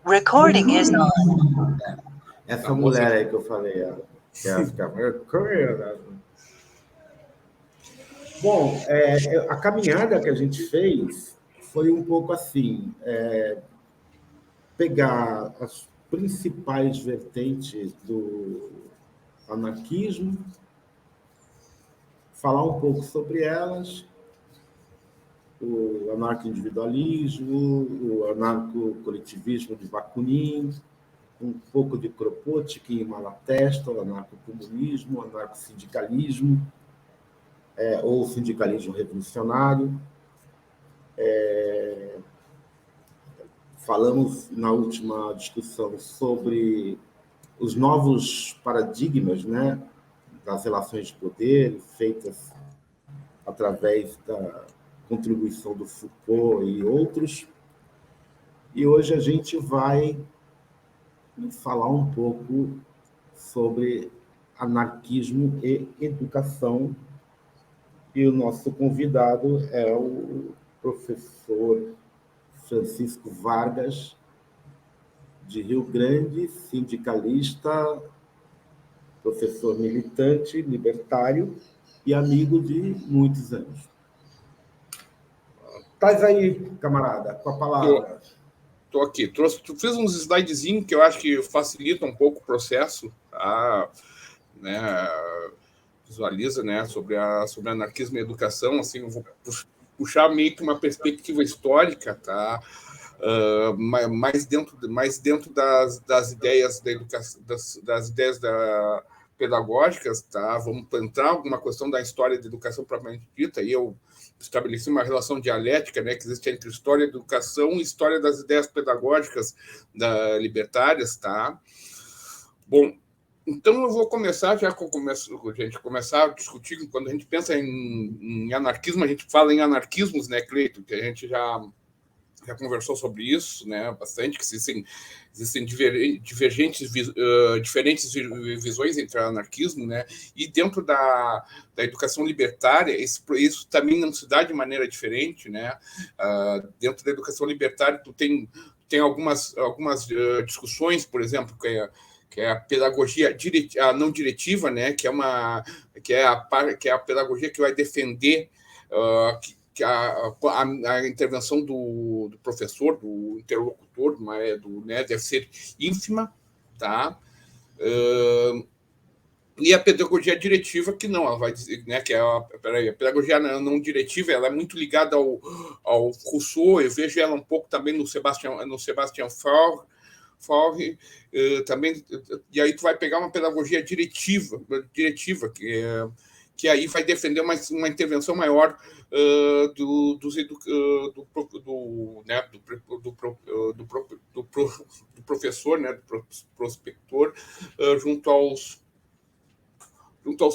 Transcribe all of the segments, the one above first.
Recording is on. Essa mulher aí que eu falei, que ela ficava... Bom, a caminhada que a gente fez foi um pouco assim, pegar as principais vertentes do anarquismo, falar um pouco sobre elas, o anarco-individualismo, o anarco-coletivismo de Bakunin, um pouco de Kropotkin e Malatesta, o anarco-comunismo, o anarco-sindicalismo, ou sindicalismo revolucionário. Falamos na última discussão sobre os novos paradigmas, né, das relações de poder feitas através da contribuição do Foucault e outros. E hoje a gente vai falar um pouco sobre anarquismo e educação. E o nosso convidado é o professor Francisco Vargas, de Rio Grande, sindicalista, professor militante, libertário e amigo de muitos anos. Estás aí, camarada, com a palavra. Estou aqui. Tu fiz uns slidezinhos que eu acho que facilita um pouco o processo, tá? Né? Visualiza, né, sobre anarquismo e educação. Assim, eu vou puxar meio que uma perspectiva histórica, tá? Mais dentro das ideias da educação, das ideias pedagógicas, tá? Vamos entrar alguma questão da história da educação propriamente dita, e eu estabeleci uma relação dialética, né, que existe entre história da educação e história das ideias pedagógicas libertárias, tá? Bom, então eu vou começar, já que a gente começar a discutir, quando a gente pensa em anarquismo, a gente fala em anarquismos, né, Cleito, que a gente já conversou sobre isso, né, bastante, que existem diferentes visões entre o anarquismo, né, e dentro da educação libertária, isso também não se dá de maneira diferente, né, dentro da educação libertária tu tem algumas discussões, por exemplo, que é a pedagogia não diretiva, né, que é a pedagogia que vai defender que a intervenção do professor, do interlocutor, né, deve ser ínfima, tá? E a pedagogia diretiva, que não, ela vai dizer, né, que a pedagogia não diretiva, ela é muito ligada ao Rousseau, eu vejo ela um pouco também no Sebastian Faure, também, e aí tu vai pegar uma pedagogia diretiva que aí vai defender uma intervenção maior do professor, né, do prospector, junto aos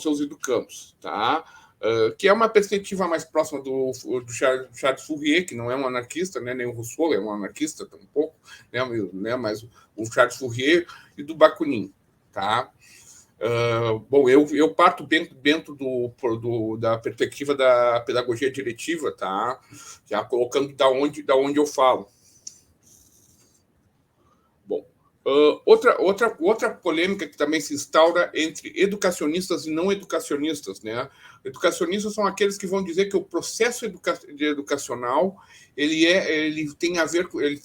seus educandos, tá? Que é uma perspectiva mais próxima do Charles Fourier, que não é um anarquista, né, nem o Rousseau é um anarquista tampouco, né, mas o Charles Fourier e do Bakunin, tá? Bom, eu parto dentro da perspectiva da pedagogia diretiva, tá? Já colocando da onde eu falo. Bom, outra polêmica que também se instaura entre educacionistas e não educacionistas, né? Educacionistas são aqueles que vão dizer que o processo educacional ele tem a ver com ele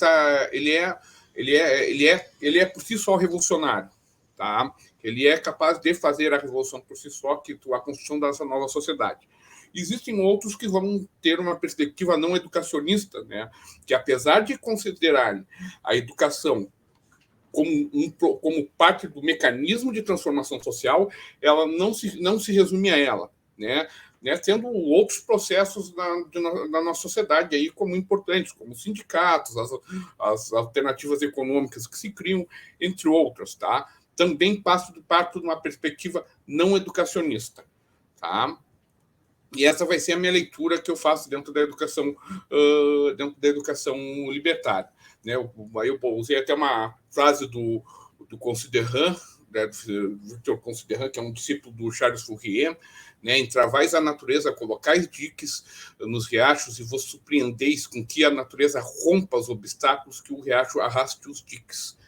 é por si só revolucionário, tá? Ele é capaz de fazer a revolução por si só, a construção dessa nova sociedade. Existem outros que vão ter uma perspectiva não educacionista, né? Que apesar de considerarem a educação como parte do mecanismo de transformação social, ela não se resume a ela, né? Tendo outros processos na nossa sociedade aí como importantes, como sindicatos, as alternativas econômicas que se criam, entre outras, tá? Também parto de uma perspectiva não educacionista, tá? E essa vai ser a minha leitura que eu faço dentro da educação libertária, né? Eu usei até uma frase do Considerant, Victor Considerant, que é um discípulo do Charles Fourier, né? Entravais a natureza, colocais diques nos riachos e vos surpreendeis com que a natureza rompa os obstáculos que o riacho arraste os diques.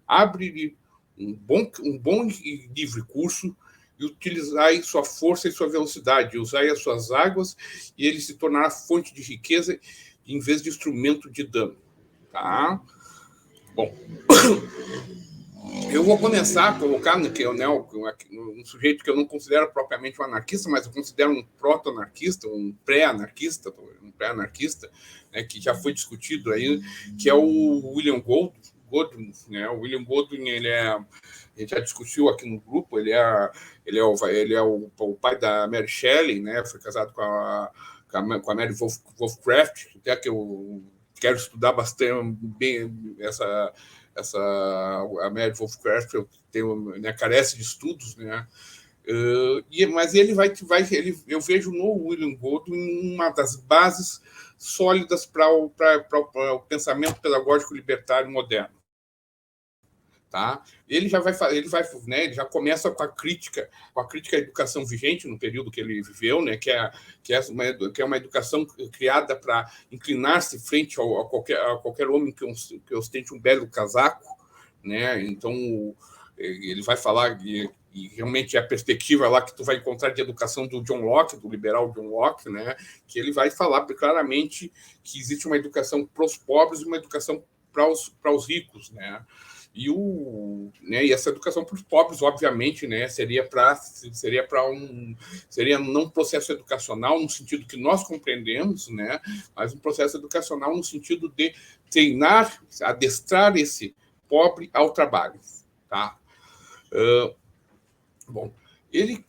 Abre-lhe um bom e livre curso e utilizai sua força e sua velocidade, usai as suas águas e ele se tornará fonte de riqueza em vez de instrumento de dano. Tá? Bom, eu vou começar a colocar um sujeito que eu não considero propriamente um anarquista, mas eu considero um proto-anarquista, um pré-anarquista, né, que já foi discutido aí, que é o William Godwin, né? O William Godwin, a gente já discutiu aqui no grupo, ele é o pai da Mary Shelley, né? Foi casado com a Mary Wollstonecraft, até que eu quero estudar bastante bem a Mary Wollstonecraft, carece de estudos, né? Mas eu vejo no William Godwin uma das bases sólidas para o pensamento pedagógico libertário moderno. Tá? Ele já começa com a crítica à educação vigente no período que ele viveu, né? que é uma educação criada para inclinar-se frente a qualquer homem que ostente um belo casaco, né? Então ele vai falar e realmente é a perspectiva lá que tu vai encontrar de educação do John Locke, do liberal John Locke, né? Que ele vai falar claramente que existe uma educação para os pobres e uma educação para os ricos, né? E essa educação para os pobres, obviamente, né, seria não um processo educacional no sentido que nós compreendemos, né, mas um processo educacional no sentido de treinar, adestrar esse pobre ao trabalho, tá? Bom, ele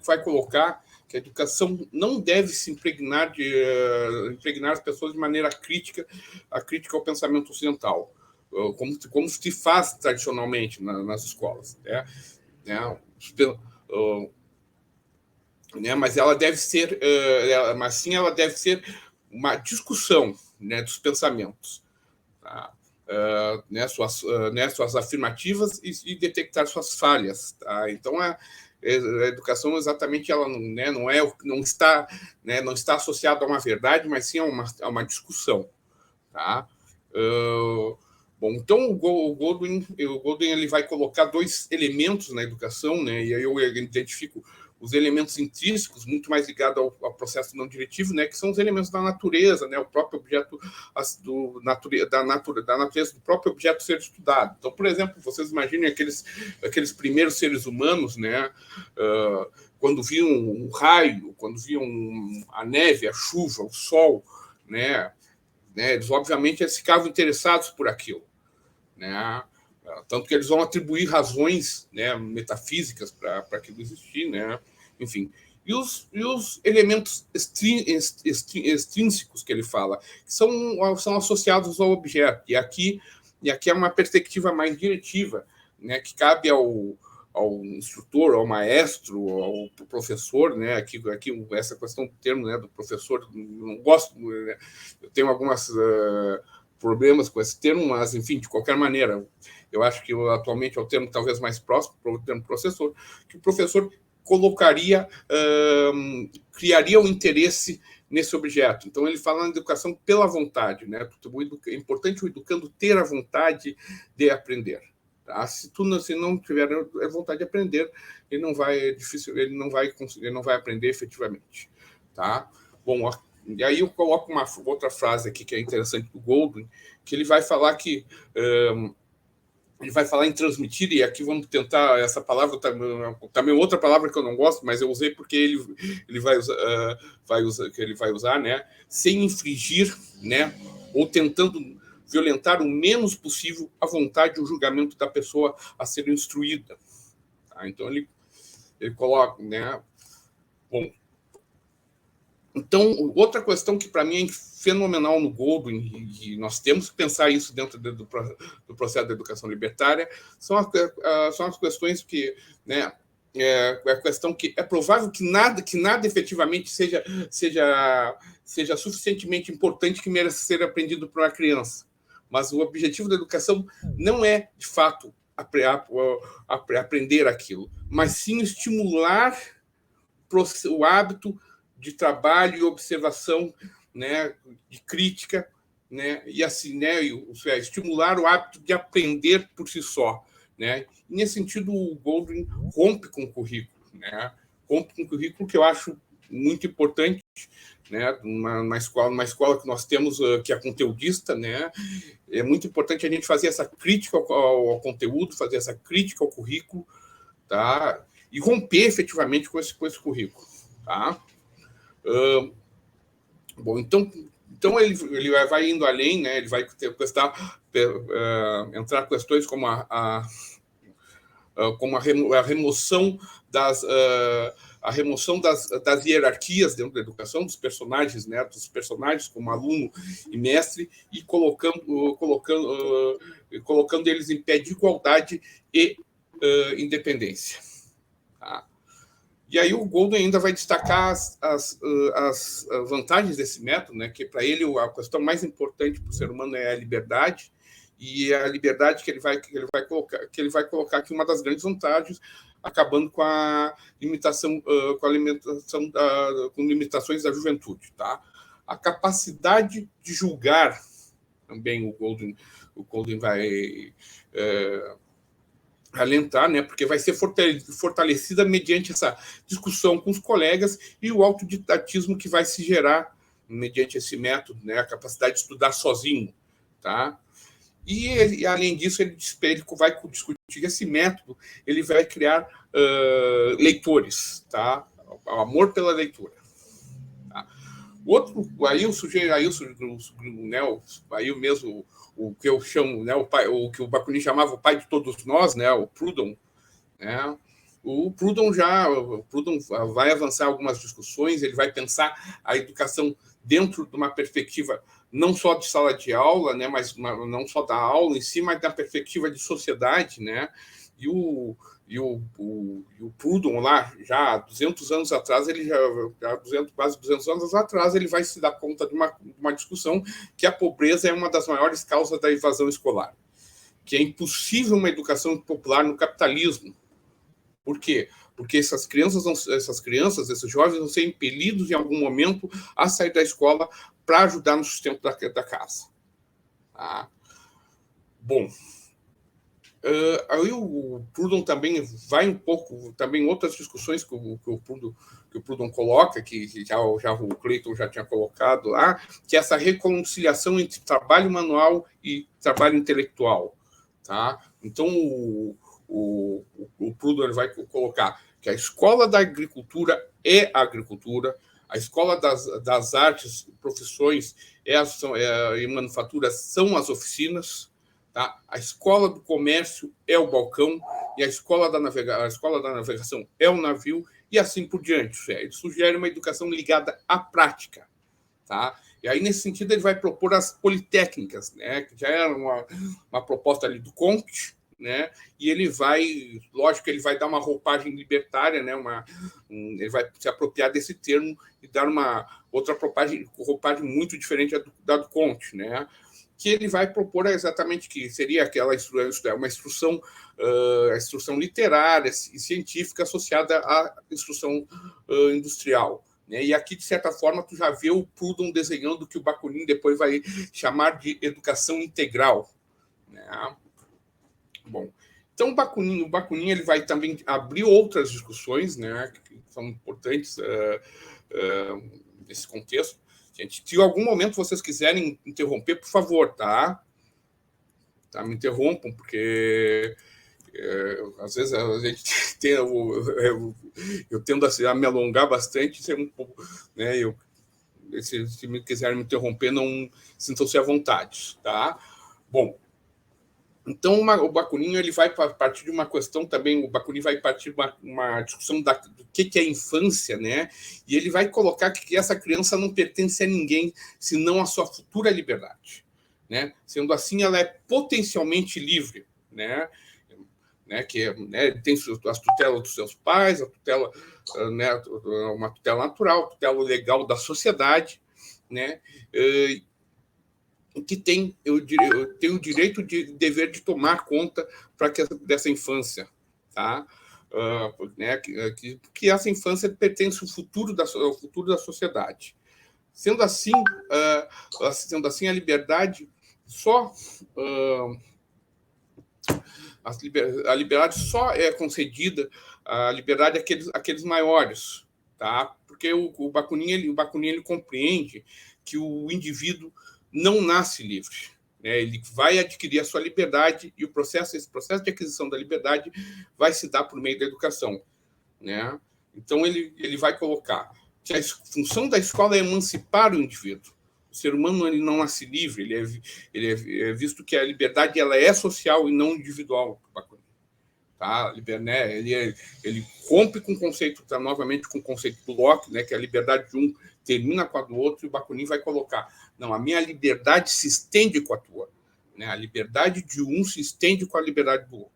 vai colocar que a educação não deve se impregnar as pessoas de maneira crítica ao pensamento ocidental, como se faz tradicionalmente nas escolas, mas ela deve ser, ela deve ser uma discussão, né, dos pensamentos, tá? Suas afirmativas e detectar suas falhas, tá? Então a educação exatamente ela não está associada a uma verdade, mas sim a uma discussão, tá? Bom, então o Godwin ele vai colocar dois elementos na educação, né? E aí eu identifico os elementos intrínsecos, muito mais ligados ao processo não diretivo, né? Que são os elementos da natureza, né? O próprio objeto da natureza do próprio objeto ser estudado. Então, por exemplo, vocês imaginem aqueles primeiros seres humanos, né? Quando viam um raio, quando viam a neve, a chuva, o sol, né? Eles obviamente ficavam interessados por aquilo, né? Tanto que eles vão atribuir razões, né, metafísicas para aquilo existir, né? Enfim. E os elementos extrínsecos que ele fala, que são associados ao objeto. E aqui é uma perspectiva mais diretiva, né, que cabe ao instrutor, ao maestro, ao professor, né? Aqui essa questão do termo, né, do professor, não gosto, né? Eu tenho algumas problemas com esse termo, mas, enfim, de qualquer maneira, eu acho que atualmente é o termo talvez mais próximo para o termo professor, que o professor criaria um interesse nesse objeto. Então, ele fala na educação pela vontade, né? É importante o educando ter a vontade de aprender. Tá? Se não tiver vontade de aprender, ele não vai aprender efetivamente. Tá? Bom, e aí eu coloco uma outra frase aqui que é interessante do Godwin, que ele vai falar que ele vai falar em transmitir, e aqui vamos tentar essa palavra, também outra palavra que eu não gosto, mas eu usei porque ele vai usar, né? Sem infringir, né? Ou tentando violentar o menos possível a vontade e o julgamento da pessoa a ser instruída. Tá? Então ele coloca, né? Bom, então, outra questão que para mim é fenomenal no Godwin, e nós temos que pensar isso dentro do processo da educação libertária, são as questões que, né, a questão que é provável que nada efetivamente seja suficientemente importante que mereça ser aprendido por uma criança. Mas o objetivo da educação não é, de fato, aprender aquilo, mas sim estimular o hábito de trabalho e observação, né, de crítica, né, e assim, né, estimular o hábito de aprender por si só, né. E nesse sentido, o Golding rompe com o currículo, né, rompe com o currículo, que eu acho muito importante, né, uma escola que nós temos, que é conteudista, né, é muito importante a gente fazer essa crítica ao conteúdo, fazer essa crítica ao currículo, tá, e romper efetivamente com esse currículo, tá. Bom, então ele vai indo além, né, ele vai entrar questões como a remoção das hierarquias dentro da educação, dos personagens, né, como aluno e mestre, e colocando eles em pé de igualdade e independência. Tá? E aí o Golding ainda vai destacar as vantagens desse método, né, que para ele a questão mais importante para o ser humano é a liberdade, e a liberdade que ele vai colocar aqui uma das grandes vantagens, acabando com a limitação, com limitações da juventude, tá? A capacidade de julgar também o Golding vai alentar, né? Porque vai ser fortalecida mediante essa discussão com os colegas e o autodidatismo que vai se gerar mediante esse método, né? A capacidade de estudar sozinho, tá? E além disso, ele vai discutir esse método, ele vai criar leitores, tá? O amor pela leitura. Tá? Aí mesmo o que eu chamo, né, o que o Bakunin chamava o pai de todos nós, né, o Proudhon, né? O Proudhon vai avançar algumas discussões, ele vai pensar a educação dentro de uma perspectiva não só de sala de aula, né, mas não só da aula em si, mas da perspectiva de sociedade, né? E o Proudhon, lá, já há 200 anos atrás, quase 200 anos atrás, ele vai se dar conta de uma discussão que a pobreza é uma das maiores causas da evasão escolar, que é impossível uma educação popular no capitalismo. Por quê? Porque esses jovens vão ser impelidos em algum momento a sair da escola para ajudar no sustento da casa. Tá? Bom, aí o Proudhon também vai um pouco, também outras discussões que o Proudhon coloca, que já o Clayton já tinha colocado lá, que é essa reconciliação entre trabalho manual e trabalho intelectual. Tá? Então, o Proudhon vai colocar que a escola da agricultura é a agricultura, a escola das artes, profissões e manufaturas são as oficinas, tá? A escola do comércio é o balcão e a escola da navegação é o navio e assim por diante. Ele sugere uma educação ligada à prática. Tá? E aí, nesse sentido, ele vai propor as politécnicas, né? Que já era uma proposta ali do Comte, né? E ele vai dar uma roupagem libertária, né? Ele vai se apropriar desse termo e dar uma outra roupagem muito diferente da do Comte, né? Que ele vai propor exatamente que seria uma instrução literária e científica associada à instrução industrial. E aqui, de certa forma, tu já vê o Proudhon desenhando o que o Bakunin depois vai chamar de educação integral. Né? Bom, então o Bakunin ele vai também abrir outras discussões, né, que são importantes nesse contexto. Gente, se em algum momento vocês quiserem interromper, por favor, tá? Me interrompam, porque às vezes a gente tem, eu tendo a me alongar bastante, ser um pouco, né? Se me quiserem me interromper, não sintam-se à vontade, tá? Bom, então o Bakunin ele vai partir de uma questão também, o Bakunin vai partir de uma discussão do que é a infância, né? E ele vai colocar que essa criança não pertence a ninguém, senão a sua futura liberdade, né? Sendo assim, ela é potencialmente livre, né? Que tem as tutelas dos seus pais, a tutela, né, uma tutela natural, a tutela legal da sociedade, né? que tem o direito de dever de tomar conta dessa infância, tá? Né, que essa infância pertence ao futuro da sociedade. Sendo assim, a liberdade só a liberdade só é concedida a liberdade àqueles maiores, tá? Porque o Bakunin ele compreende que o indivíduo não nasce livre, né? Ele vai adquirir a sua liberdade e esse processo de aquisição da liberdade vai se dar por meio da educação, né? Então ele vai colocar que a função da escola é emancipar o indivíduo. O ser humano ele não nasce livre, ele é visto que a liberdade ela é social e não individual. Tá? Né? Ele rompe com o conceito, tá? Novamente com o conceito do Locke, né? Que a liberdade de um termina com a do outro, e o Bakunin vai colocar: não, a minha liberdade se estende com a tua. Né? A liberdade de um se estende com a liberdade do outro.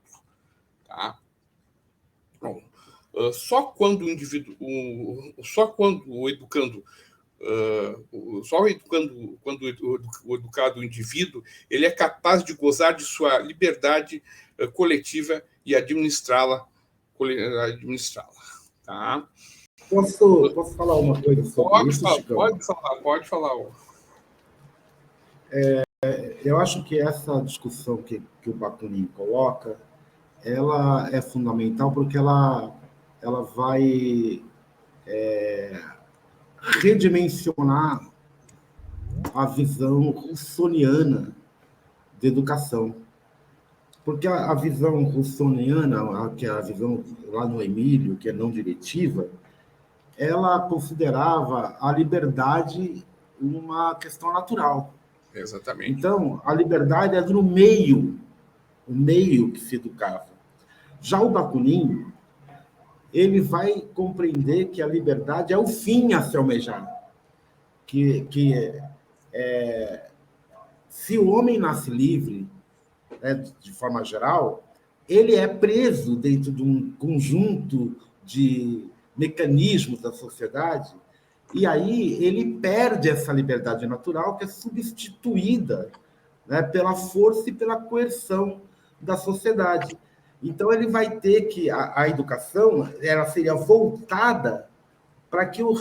Tá? Bom, só quando o educando quando o educado indivíduo ele é capaz de gozar de sua liberdade coletiva e administrá-la. Tá? Posso falar uma coisa sobre isso, Chicão? Pode falar. Eu acho que essa discussão que o Bakunin coloca, ela é fundamental porque ela vai redimensionar a visão russoniana de educação. Porque a visão russoniana, que é a visão lá no Emílio, que é não diretiva, ela considerava a liberdade uma questão natural. Exatamente. Então, a liberdade é no meio, o meio que se educava. Já o Bakunin, ele vai compreender que a liberdade é o fim a se almejar. Se o homem nasce livre, né, de forma geral, ele é preso dentro de um conjunto de mecanismos da sociedade, e aí ele perde essa liberdade natural, que é substituída, né, pela força e pela coerção da sociedade. Então, ele vai ter que... A educação ela seria voltada para que o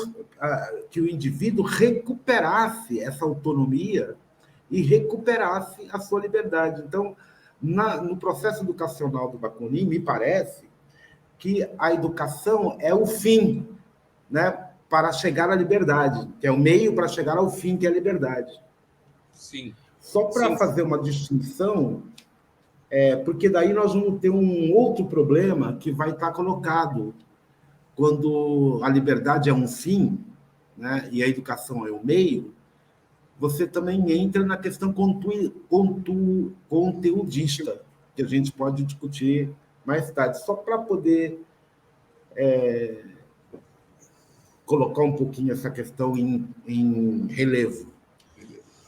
indivíduo recuperasse essa autonomia e recuperasse a sua liberdade. Então, no processo educacional do Bakunin, me parece que a educação é o fim, né, para chegar à liberdade, que é o meio para chegar ao fim, que é a liberdade. Sim. Só para fazer uma distinção, porque daí nós vamos ter um outro problema que vai estar colocado quando a liberdade é um fim, né, e a educação é o meio. Você também entra na questão conteudista, que a gente pode discutir mais tarde, só para poder colocar um pouquinho essa questão em relevo.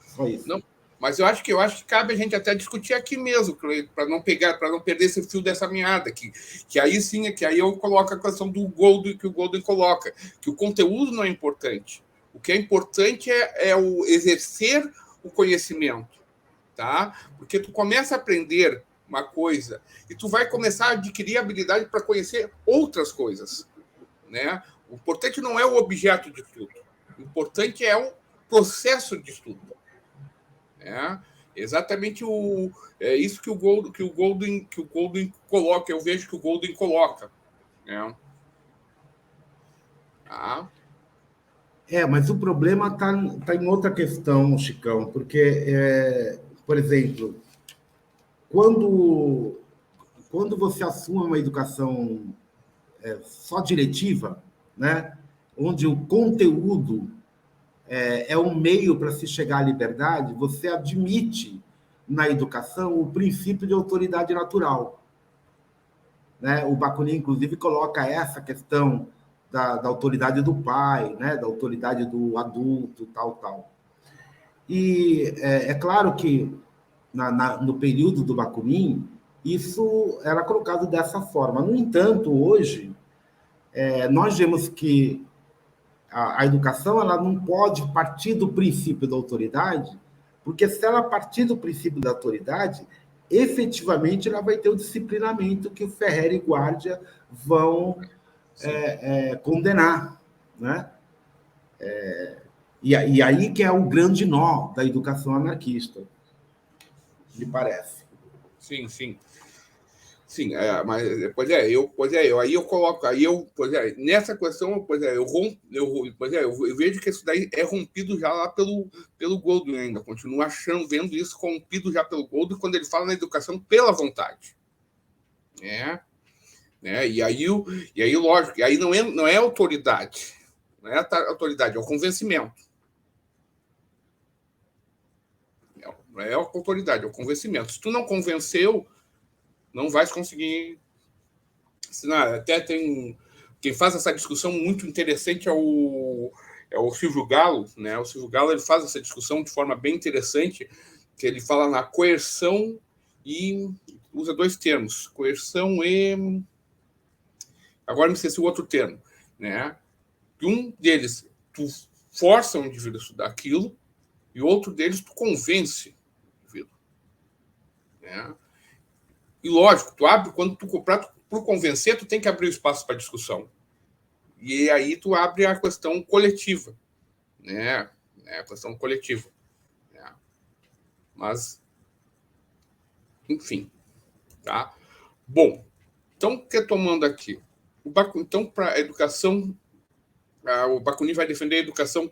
Só isso. Não, mas eu acho que cabe a gente até discutir aqui mesmo, para não perder esse fio dessa meada, que aí sim, que aí eu coloco a questão do Golden, que o Golden coloca, que o conteúdo não é importante. O que é importante é o exercer o conhecimento, tá? Porque tu começa a aprender uma coisa e tu vai começar a adquirir habilidade para conhecer outras coisas, né? O importante não é o objeto de estudo. O importante é o processo de estudo. Exatamente isso que o Golden coloca. Eu vejo que o Golden coloca. Né? Mas o problema está em outra questão, Chicão, porque, por exemplo, quando você assume uma educação só diretiva, né, onde o conteúdo é um meio para se chegar à liberdade, você admite na educação o princípio de autoridade natural. Né? O Bakunin, inclusive, coloca essa questão da autoridade do pai, né? Da autoridade do adulto, tal. E é claro que no período do Bakunin, isso era colocado dessa forma. No entanto, hoje, nós vemos que a educação ela não pode partir do princípio da autoridade, Porque se ela partir do princípio da autoridade, efetivamente ela vai ter o disciplinamento que o Ferrer e Guardia vão condenar, né? E aí que é o grande nó da educação anarquista, me parece. Sim, sim. Sim, mas aí eu coloco, nessa questão, eu vejo que isso daí é rompido já lá pelo Goldwyn ainda, continuo vendo isso rompido já pelo Goldwyn quando ele fala na educação pela vontade, né? E aí, lógico, e aí não é autoridade, não é autoridade, é o convencimento. Não é a autoridade, é o convencimento. Se tu não convenceu, não vais conseguir ensinar. Até tem quem faz essa discussão muito interessante é o Silvio Galo, né? O Silvio Galo ele faz essa discussão de forma bem interessante, que ele fala na coerção e usa dois termos, coerção e agora me esqueci o outro termo, né? E um deles tu força o indivíduo a estudar aquilo e outro deles tu convence o indivíduo, né? E lógico, tu abre quando tu por convencer, tu tem que abrir o espaço para discussão. E aí tu abre a questão coletiva, né? A questão coletiva. Né? Mas, enfim, tá? Bom, então, retomando aqui. Então, para a educação, o Bakunin vai defender a educação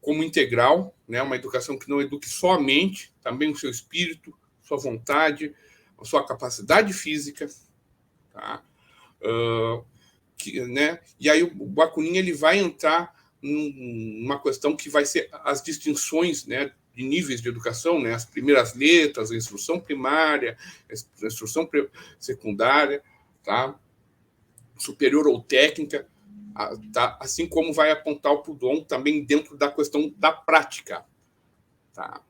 como integral, né? Uma educação que não eduque só a mente, também o seu espírito, sua vontade, a sua capacidade física, tá? Né? E aí o Bakunin ele vai entrar numa questão que vai ser as distinções, né, de níveis de educação, né, as primeiras letras, a instrução primária, a instrução secundária, tá? Superior ou técnica, tá? Assim como vai apontar o Proudhon também dentro da questão da prática. Tá?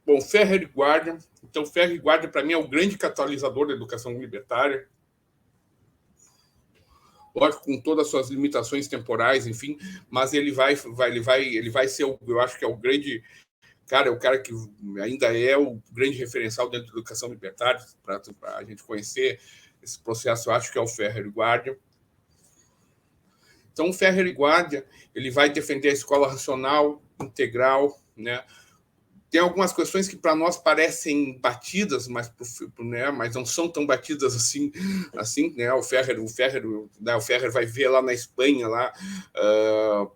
Bom, Ferrer e Guardia. Então, Ferrer e Guardia, para mim, é o grande catalisador da educação libertária. Lógico, com todas as suas limitações temporais, enfim, mas ele vai ser, eu acho que é o grande cara, é o cara que ainda é o grande referencial dentro da educação libertária, para a gente conhecer esse processo, eu acho que é o Ferrer e Guardia. Então, o Ferrer e Guardia, ele vai defender a escola racional, integral, né? Tem algumas questões que para nós parecem batidas, mas não são tão batidas assim, né? O Ferrer vai ver lá na Espanha, lá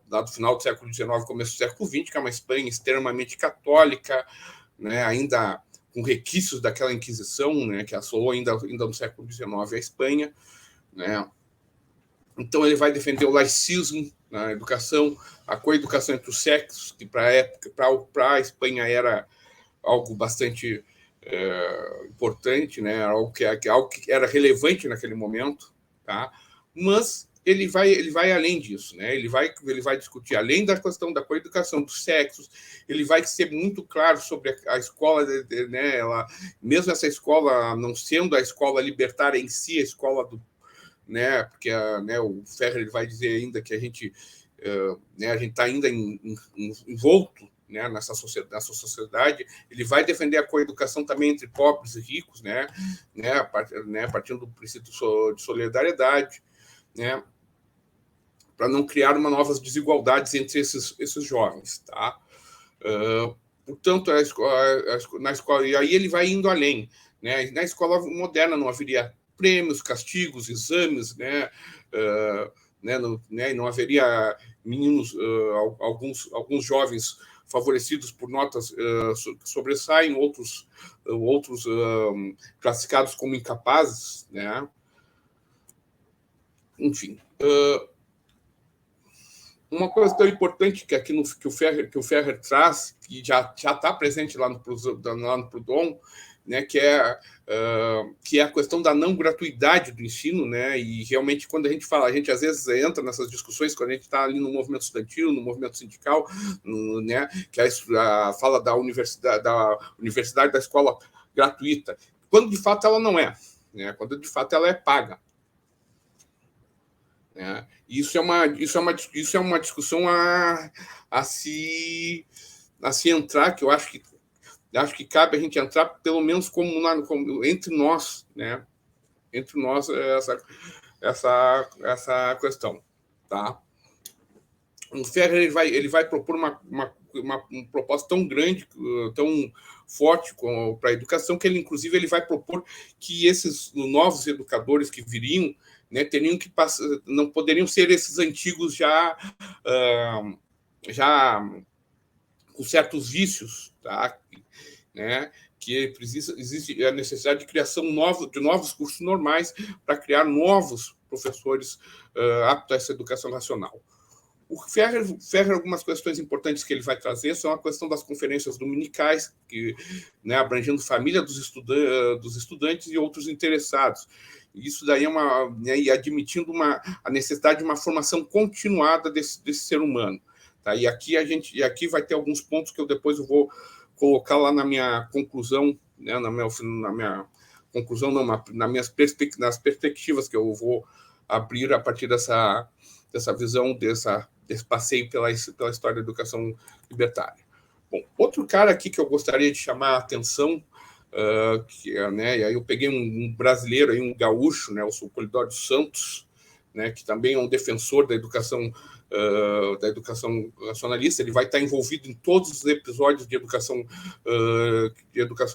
do final do século XIX, começo do século XX, que é uma Espanha extremamente católica, né? Ainda com requisitos daquela Inquisição, né? Que assolou ainda no século XIX a Espanha, né? Então ele vai defender o laicismo na educação, a coeducação entre os sexos, que para a Espanha era algo bastante importante, né? Algo que era relevante naquele momento, tá? Mas ele vai além disso, né? Ele vai discutir além da questão da coeducação dos sexos, ele vai ser muito claro sobre a escola, né? Mesmo essa escola não sendo a escola libertária em si, a escola do, né? Porque o Ferrer ele vai dizer ainda que a gente está ainda envolto, né, nessa sociedade. Ele vai defender a coeducação também entre pobres e ricos, né, partindo do princípio de solidariedade, né, para não criar novas desigualdades entre esses jovens, tá? Portanto, na escola, e aí ele vai indo além, né? Na escola moderna não haveria prêmios, castigos, exames, né? Não haveria meninos, alguns jovens favorecidos por notas que sobressaem, outros classificados como incapazes, né? Enfim, uma coisa tão importante que aqui que o Ferrer traz, que já está presente lá no Proudhon, né, que é a questão da não gratuidade do ensino, né, e realmente quando a gente fala, a gente às vezes entra nessas discussões quando a gente está ali no movimento estudantil, no movimento sindical, né, que fala da universidade da escola gratuita, quando de fato ela não é, né, quando de fato ela é paga. né? Isso é uma discussão a se entrar, que eu acho que cabe a gente entrar, pelo menos como entre nós, né? Entre nós, essa questão, tá? O Ferrer ele vai propor uma proposta tão grande, tão forte para a educação, que ele, inclusive, ele vai propor que esses novos educadores que viriam, né, teriam que passar, não poderiam ser esses antigos já com certos vícios, tá? Né? Que existe a necessidade de criação de novos cursos normais para criar novos professores aptos a essa educação racional. O Ferrer, algumas questões importantes que ele vai trazer são a questão das conferências dominicais, que, né, abrangendo família dos estudantes e outros interessados. Isso daí né, e admitindo a necessidade de uma formação continuada desse ser humano. Tá? E aqui vai ter alguns pontos que depois eu vou colocar lá na minha conclusão, né, na minha conclusão, não, nas perspectivas que eu vou abrir a partir dessa visão, desse passeio pela história da educação libertária. Bom, outro cara aqui que eu gostaria de chamar a atenção, né, e aí eu peguei um brasileiro, aí, um gaúcho, né, o Polidoro Santos, né, que também é um defensor da educação racionalista. Ele vai estar envolvido em todos os episódios de educação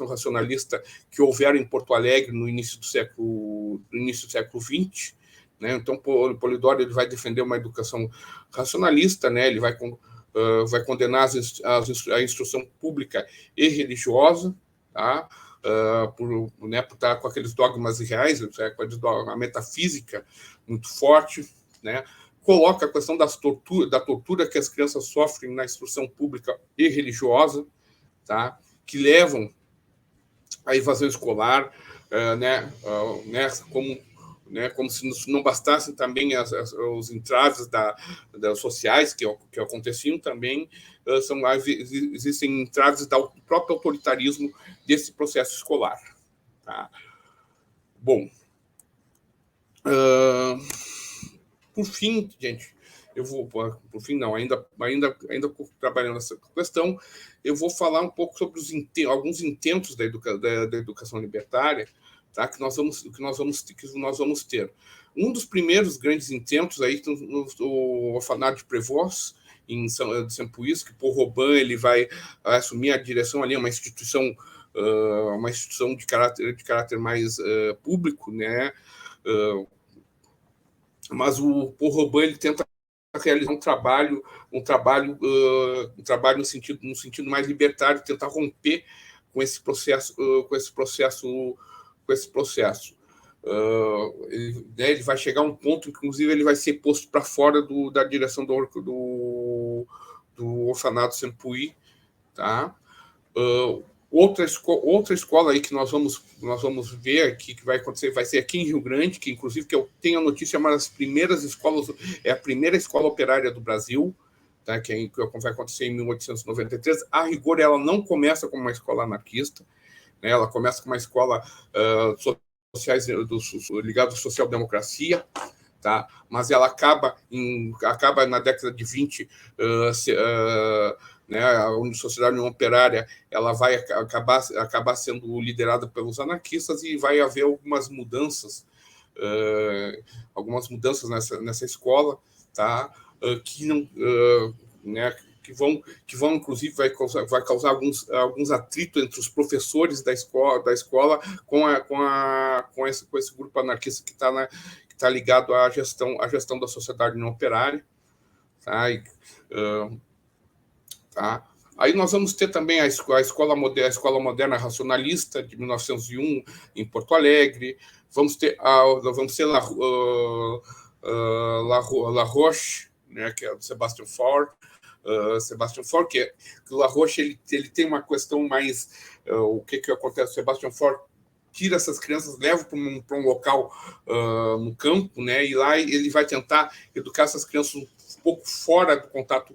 racionalista que houveram em Porto Alegre no início do século XX. Né? Então, o Polidoro ele vai defender uma educação racionalista, né? Ele vai condenar a instrução pública e religiosa, tá? Por estar com aqueles dogmas irreais, com a metafísica muito forte, né? Coloca a questão da tortura que as crianças sofrem na instrução pública e religiosa, tá? Que levam à evasão escolar, né? Como se não bastassem também os entraves sociais que aconteciam também, existem entraves do próprio autoritarismo desse processo escolar. Tá? Bom, por fim, gente, ainda trabalhando nessa questão, eu vou falar um pouco sobre alguns intentos da educação libertária, tá? que nós vamos ter. Um dos primeiros grandes intentos aí, o orfanato de Prévost, em Saint-Puys, que Paul Robin ele vai assumir a direção ali, uma instituição de caráter mais público, né? Mas o Paul Robin ele tenta realizar um trabalho no sentido mais libertário, tentar romper com esse processo. Ele vai chegar a um ponto, inclusive, ele vai ser posto para fora da direção do orfanato Saint-Puys, tá? Outra escola aí que nós vamos ver aqui, que vai acontecer, vai ser aqui em Rio Grande, que inclusive que eu tenho a notícia, uma das primeiras escolas, é a primeira escola operária do Brasil, tá? Que vai acontecer em 1893. A rigor, ela não começa como uma escola anarquista, né? Ela começa como uma escola ligada à social-democracia, tá? Mas ela acaba na década de 20, né, a Sociedade União Operária ela vai acabar sendo liderada pelos anarquistas e vai haver algumas mudanças nessa escola, tá? Que vão inclusive vai causar alguns atritos entre os professores da escola com esse grupo anarquista que está ligado à gestão da Sociedade União Operária, tá? Tá? Aí nós vamos ter também a Escola Moderna Racionalista, de 1901, em Porto Alegre. Vamos ter La Roche, né, que é do Sebastian Faure, que o La Roche ele tem uma questão mais... o que acontece? O Sebastian Faure tira essas crianças, leva para um local no campo, né, e lá ele vai tentar educar essas crianças um pouco fora do contato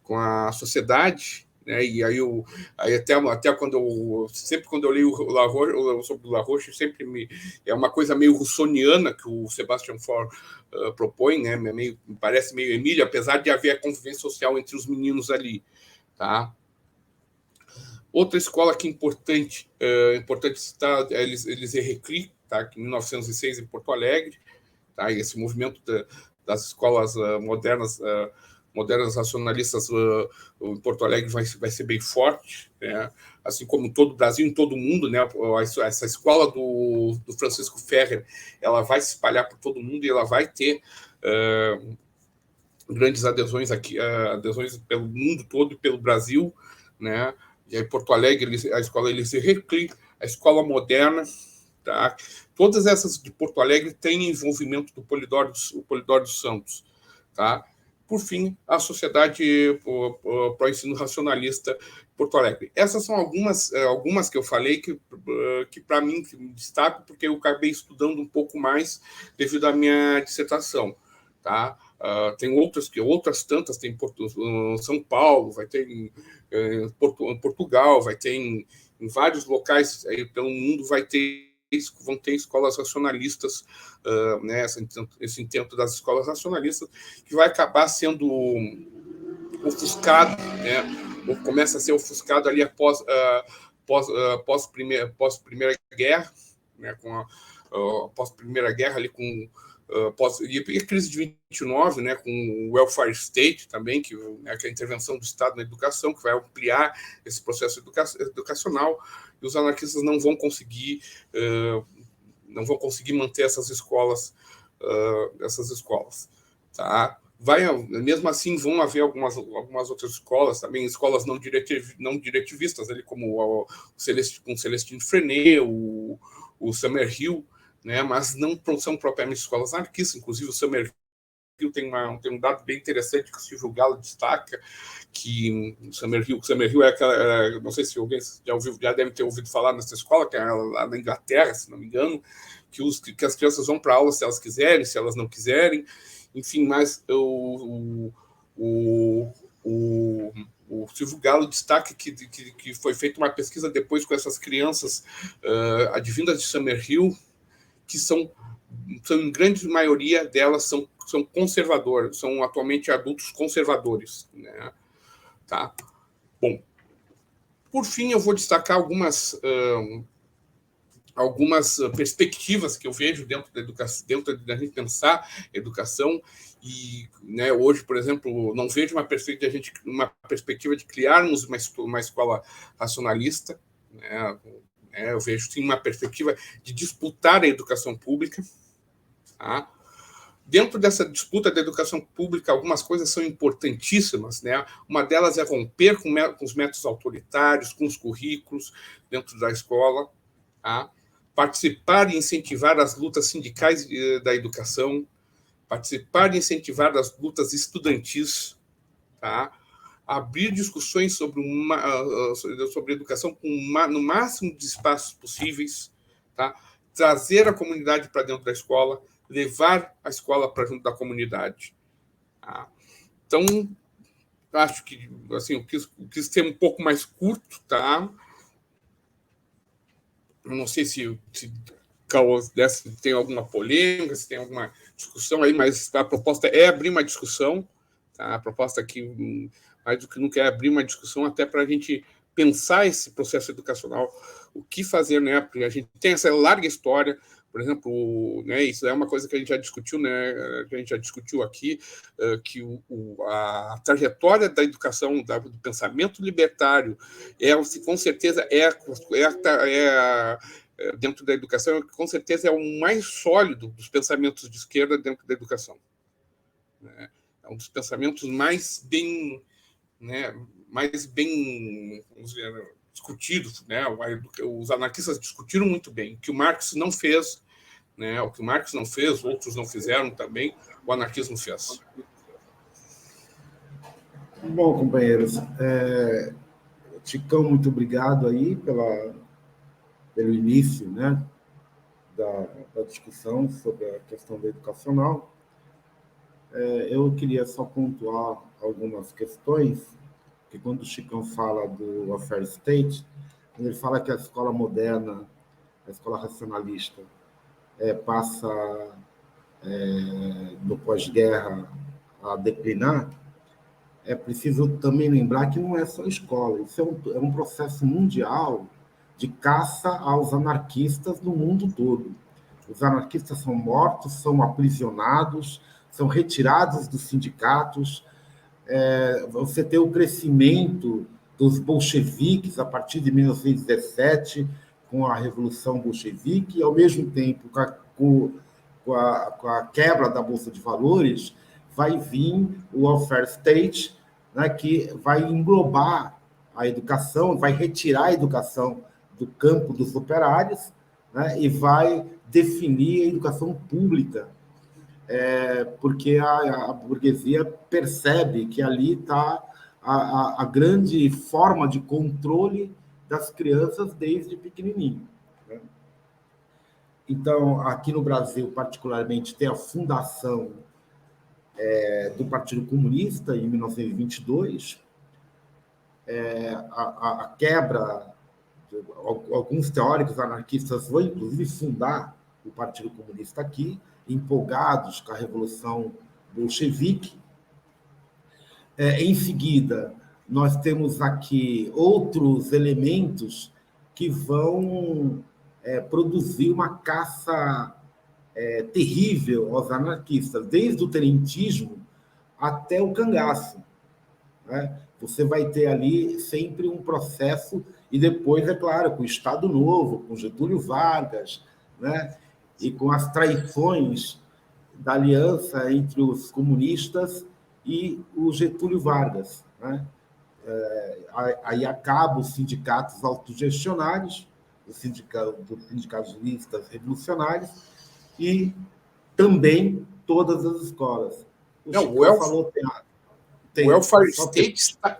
com a sociedade, né? E aí até sempre quando eu leio sobre o La Roche, é uma coisa meio russoniana que o Sebastian Faure propõe, né? Parece meio Emília, apesar de haver a convivência social entre os meninos ali, tá? Outra escola que é importante citar é Elisée Reclus, tá? Que em 1906 em Porto Alegre, tá? E esse movimento das escolas modernas racionalistas em Porto Alegre vai ser bem forte, né? Assim como em todo o Brasil, em todo o mundo, né? Essa escola do Francisco Ferrer, ela vai se espalhar por todo o mundo e ela vai ter grandes adesões aqui, adesões pelo mundo todo e pelo Brasil, né? E aí Porto Alegre, a escola Elisée Reclus, a escola moderna, tá? Todas essas de Porto Alegre têm envolvimento do Polidoro dos Santos, tá? Por fim, a Sociedade para o Ensino Racionalista Porto Alegre. Essas são algumas que eu falei que para mim que me destaco porque eu acabei estudando um pouco mais devido à minha dissertação, tá? Tem outras tantas, tem São Paulo, vai ter em Portugal, vai ter em vários locais aí pelo mundo, vão ter escolas racionalistas, né, esse intento das escolas racionalistas, que vai acabar sendo ofuscado, né, ou começa a ser ofuscado ali após Primeira Guerra, né, após Primeira Guerra, ali com e a crise de 29, né, com o welfare state também, que é a intervenção do Estado na educação, que vai ampliar esse processo educacional, e os anarquistas não vão conseguir manter essas escolas, tá? Mesmo assim, vão haver algumas outras escolas também, escolas não diretivistas, ali como com Celestine Freinet, o Summerhill, né? Mas não são propriamente escolas anarquistas. Inclusive, o Summerhill tem um dado bem interessante que o Silvio Galo destaca, que o Summerhill é aquela, não sei se alguém já deve ter ouvido falar nessa escola, que é lá na Inglaterra, se não me engano, que as crianças vão para aula se elas quiserem, se elas não quiserem, enfim, mas o Silvio Galo destaca que foi feita uma pesquisa depois com essas crianças advindas de Summerhill, que são em grande maioria delas são conservadores, são atualmente adultos conservadores, né? Tá? Bom, por fim, eu vou destacar algumas perspectivas que eu vejo dentro da educação, dentro da gente pensar educação. E, né, hoje, por exemplo, não vejo uma perspectiva de criarmos uma escola racionalista, né? Eu vejo sim uma perspectiva de disputar a educação pública. Tá? Dentro dessa disputa da educação pública, algumas coisas são importantíssimas, né? Uma delas é romper com os métodos autoritários, com os currículos dentro da escola, tá? Participar e incentivar as lutas sindicais da educação, participar e incentivar as lutas estudantis, tá? Abrir discussões sobre educação no máximo de espaços possíveis, tá? Trazer a comunidade para dentro da escola, levar a escola para junto da comunidade. Tá? Então, acho que assim, eu quis ser um pouco mais curto, tá? Não sei se tem alguma polêmica, se tem alguma discussão aí, mas a proposta é abrir uma discussão, tá? A proposta aqui, mais do que nunca, é abrir uma discussão até para a gente pensar esse processo educacional, o que fazer, né? Porque a gente tem essa larga história, por exemplo, né, isso é uma coisa que a gente já discutiu, né? A gente já discutiu aqui, que a trajetória da educação, do pensamento libertário, com certeza dentro da educação, com certeza é o mais sólido dos pensamentos de esquerda dentro da educação. Né? É um dos pensamentos mais bem, né, vamos dizer, discutidos. Né? Os anarquistas discutiram muito bem. O que o Marx não fez, né? O que o Marx não fez, outros não fizeram também, o anarquismo fez. Bom, companheiros, Ticão, muito obrigado aí pelo início, né, da discussão sobre a questão da educacional. Eu queria só pontuar algumas questões que quando o Chicão fala do welfare state, quando ele fala que a escola moderna, a escola racionalista, passa, no pós-guerra, a declinar, é preciso também lembrar que não é só escola, isso é um processo mundial de caça aos anarquistas no mundo todo. Os anarquistas são mortos, são aprisionados, são retirados dos sindicatos. Você tem o crescimento dos bolcheviques a partir de 1917, com a Revolução Bolchevique, e, ao mesmo tempo, com a quebra da Bolsa de Valores, vai vir o welfare state, né, que vai englobar a educação, vai retirar a educação do campo dos operários, né, e vai definir a educação pública, porque a burguesia percebe que ali está a grande forma de controle das crianças desde pequenininho, né? Então, aqui no Brasil, particularmente, tem a fundação do Partido Comunista, em 1922, a quebra. Alguns teóricos anarquistas vão, inclusive, fundar o Partido Comunista aqui, empolgados com a Revolução Bolchevique. Em seguida, nós temos aqui outros elementos que vão produzir uma caça terrível aos anarquistas, desde o tenentismo até o cangaço, né? Você vai ter ali sempre um processo, e depois, é claro, com o Estado Novo, com Getúlio Vargas, né? E com as traições da aliança entre os comunistas e o Getúlio Vargas, né? Aí acabam os sindicatos autogestionários, os sindicalistas revolucionários, e também todas as escolas. O Chico falou, o welfare state está...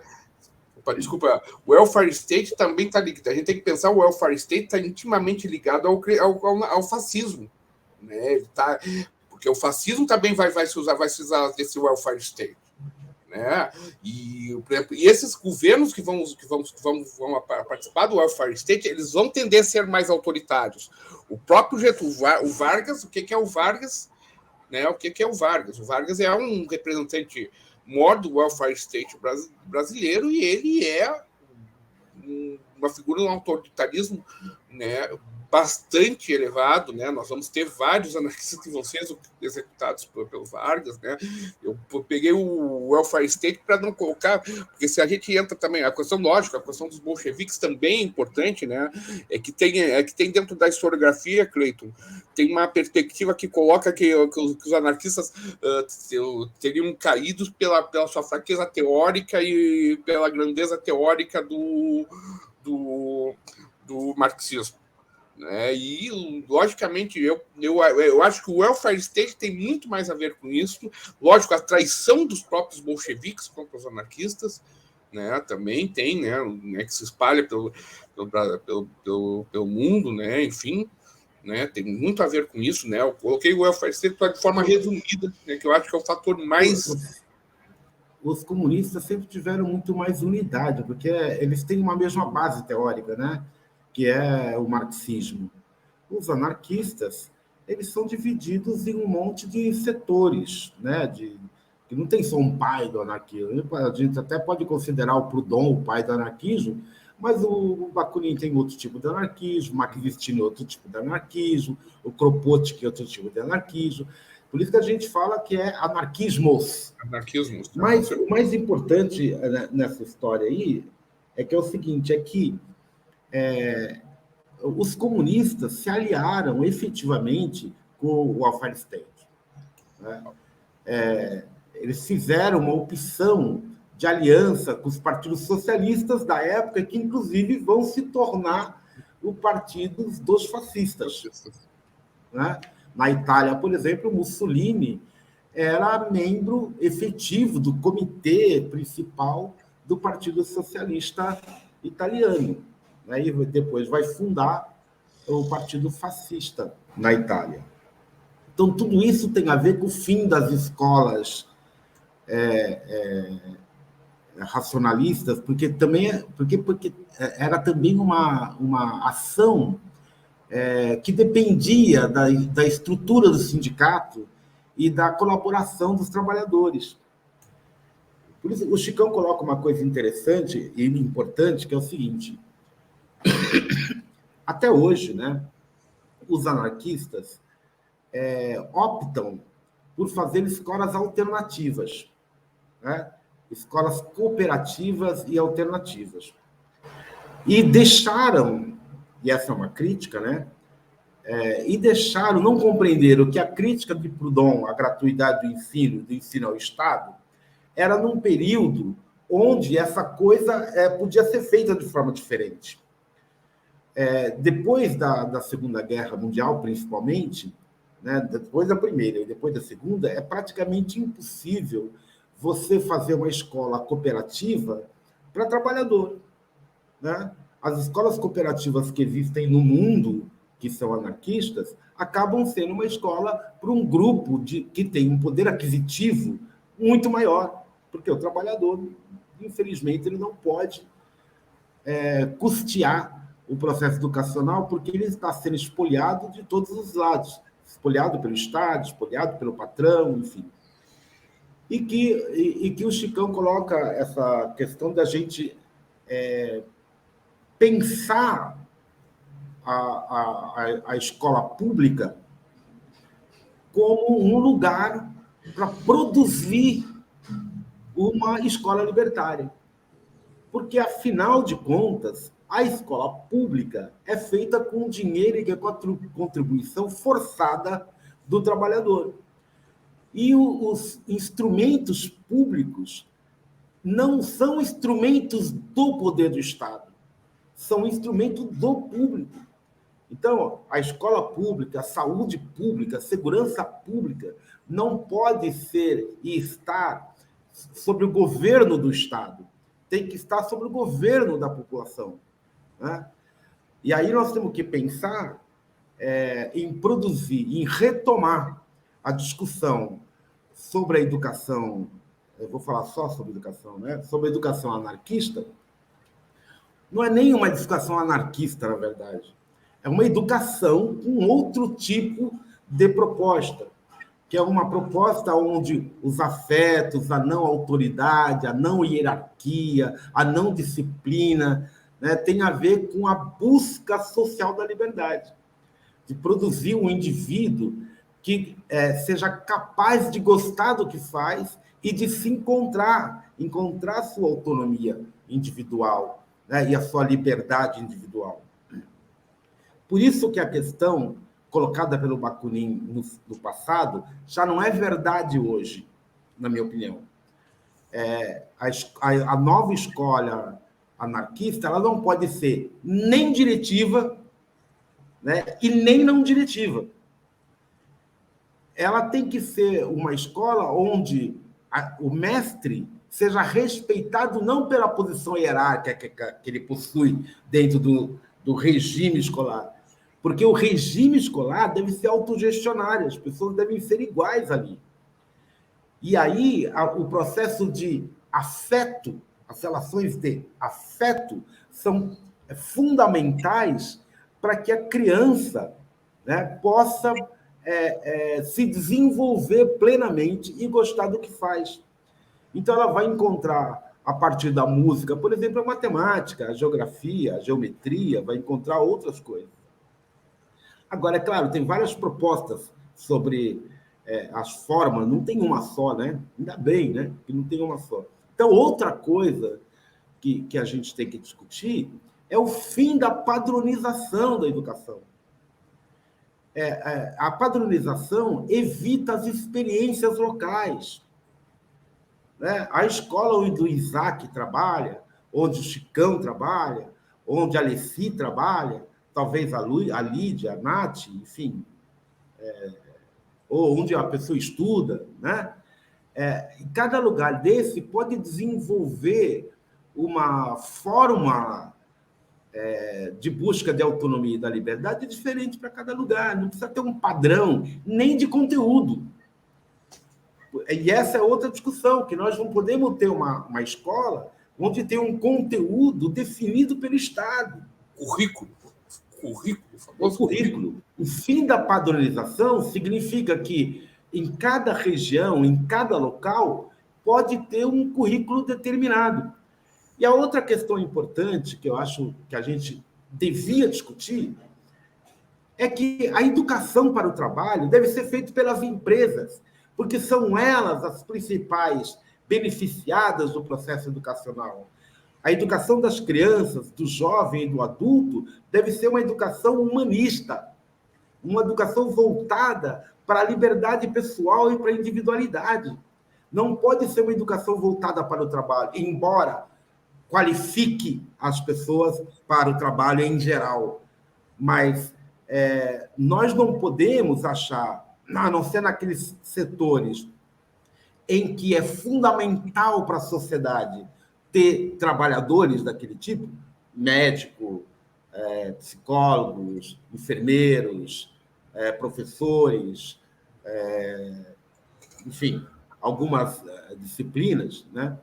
Desculpa, o welfare state também está ligado. A gente tem que pensar o welfare state está intimamente ligado ao fascismo, né? Porque o fascismo também vai se usar desse welfare state, né? E esses governos que vão participar do welfare state, eles vão tender a ser mais autoritários. O próprio o Vargas, o que é o Vargas? Né? O que é o Vargas? O Vargas é um representante maior do welfare state brasileiro, e ele é uma figura de um autoritarismo, né, bastante elevado, né? Nós vamos ter vários anarquistas que vão ser executados pelo Vargas, né? Eu peguei o welfare state para não colocar, porque se a gente entra também, a questão lógica, a questão dos bolcheviques também é importante, né? É que tem dentro da historiografia, Cleiton, tem uma perspectiva que coloca que os anarquistas teriam caído pela sua fraqueza teórica e pela grandeza teórica do marxismo. E, logicamente, eu acho que o welfare state tem muito mais a ver com isso. Lógico, a traição dos próprios bolcheviques contra os anarquistas, né, também tem, né, que se espalha pelo mundo, né, enfim, né, tem muito a ver com isso, né. Eu coloquei o welfare state de forma resumida, né, que eu acho que é o fator mais... Os comunistas sempre tiveram muito mais unidade, porque eles têm uma mesma base teórica, né, que é o marxismo. Os anarquistas, eles são divididos em um monte de setores, né, que não tem só um pai do anarquismo. A gente até pode considerar o Proudhon o pai do anarquismo, mas o Bakunin tem outro tipo de anarquismo, o Marx-Vestini outro tipo de anarquismo, o Kropotkin outro tipo de anarquismo. Por isso que a gente fala que é anarquismos. Mas o mais importante nessa história aí é que é o seguinte, é que os comunistas se aliaram efetivamente com o welfare state, né? Eles fizeram uma opção de aliança com os partidos socialistas da época, que inclusive vão se tornar o partido dos fascistas, né? Na Itália, por exemplo, Mussolini era membro efetivo do comitê principal do Partido Socialista Italiano, né? E depois vai fundar o Partido Fascista na Itália. Então, tudo isso tem a ver com o fim das escolas racionalistas, porque era também uma ação que dependia da estrutura do sindicato e da colaboração dos trabalhadores. Por isso, o Chicão coloca uma coisa interessante e importante, que é o seguinte: até hoje, né, os anarquistas optam por fazer escolas alternativas, né? Escolas cooperativas e alternativas. E deixaram, e essa é uma crítica, né? E deixaram, não compreenderam que a crítica de Proudhon à gratuidade do ensino ao Estado, era num período onde essa coisa podia ser feita de forma diferente. Depois da Segunda Guerra Mundial, principalmente, né, depois da Primeira e depois da Segunda, é praticamente impossível você fazer uma escola cooperativa para trabalhador, né? As escolas cooperativas que existem no mundo, que são anarquistas, acabam sendo uma escola para um grupo que tem um poder aquisitivo muito maior, porque o trabalhador, infelizmente, ele não pode custear o processo educacional, porque ele está sendo espoliado de todos os lados, espoliado pelo Estado, espoliado pelo patrão, enfim. E que o Chicão coloca essa questão da gente pensar a escola pública como um lugar para produzir uma escola libertária. Porque, afinal de contas, a escola pública é feita com dinheiro e com a contribuição forçada do trabalhador. E os instrumentos públicos não são instrumentos do poder do Estado, são instrumentos do público. Então, a escola pública, a saúde pública, a segurança pública não pode ser e estar sobre o governo do Estado, tem que estar sobre o governo da população, né? E aí nós temos que pensar em produzir, em retomar a discussão sobre a educação, eu vou falar só sobre educação, né? Sobre a educação anarquista. Não é nem uma educação anarquista, na verdade. É uma educação com outro tipo de proposta, que é uma proposta onde os afetos, a não autoridade, a não hierarquia, a não disciplina, né, tem a ver com a busca social da liberdade, de produzir um indivíduo que seja capaz de gostar do que faz e de se encontrar sua autonomia individual, né, e a sua liberdade individual. Por isso que a questão colocada pelo Bakunin no passado já não é verdade hoje, na minha opinião. A nova escola anarquista, ela não pode ser nem diretiva, né, e nem não diretiva. Ela tem que ser uma escola onde o mestre seja respeitado não pela posição hierárquica que ele possui dentro do regime escolar, porque o regime escolar deve ser autogestionário, as pessoas devem ser iguais ali. E aí o processo de afeto, as relações de afeto são fundamentais para que a criança, né, possa se desenvolver plenamente e gostar do que faz. Então, ela vai encontrar, a partir da música, por exemplo, a matemática, a geografia, a geometria, vai encontrar outras coisas. Agora, é claro, tem várias propostas sobre as formas, não tem uma só, né? Ainda bem, né? Que não tem uma só. Então, outra coisa que a gente tem que discutir é o fim da padronização da educação. A padronização evita as experiências locais, né? A escola onde o Isaac trabalha, onde o Chicão trabalha, onde a Alessi trabalha, talvez a Lídia, a Nath, enfim, ou onde a pessoa estuda, né? Em cada lugar desse pode desenvolver uma forma de busca de autonomia e da liberdade diferente para cada lugar. Não precisa ter um padrão, nem de conteúdo. E essa é outra discussão, que nós não podemos ter uma escola onde tem um conteúdo definido pelo Estado. Currículo. O currículo. O fim da padronização significa que em cada região, em cada local, pode ter um currículo determinado. E a outra questão importante, que eu acho que a gente devia discutir, é que a educação para o trabalho deve ser feita pelas empresas, porque são elas as principais beneficiadas do processo educacional. A educação das crianças, do jovem e do adulto deve ser uma educação humanista, uma educação voltada para a liberdade pessoal e para a individualidade. Não pode ser uma educação voltada para o trabalho, embora qualifique as pessoas para o trabalho em geral. Mas nós não podemos achar, a não ser naqueles setores em que é fundamental para a sociedade ter trabalhadores daquele tipo, médico, psicólogos, enfermeiros, professores, enfim, algumas disciplinas, né?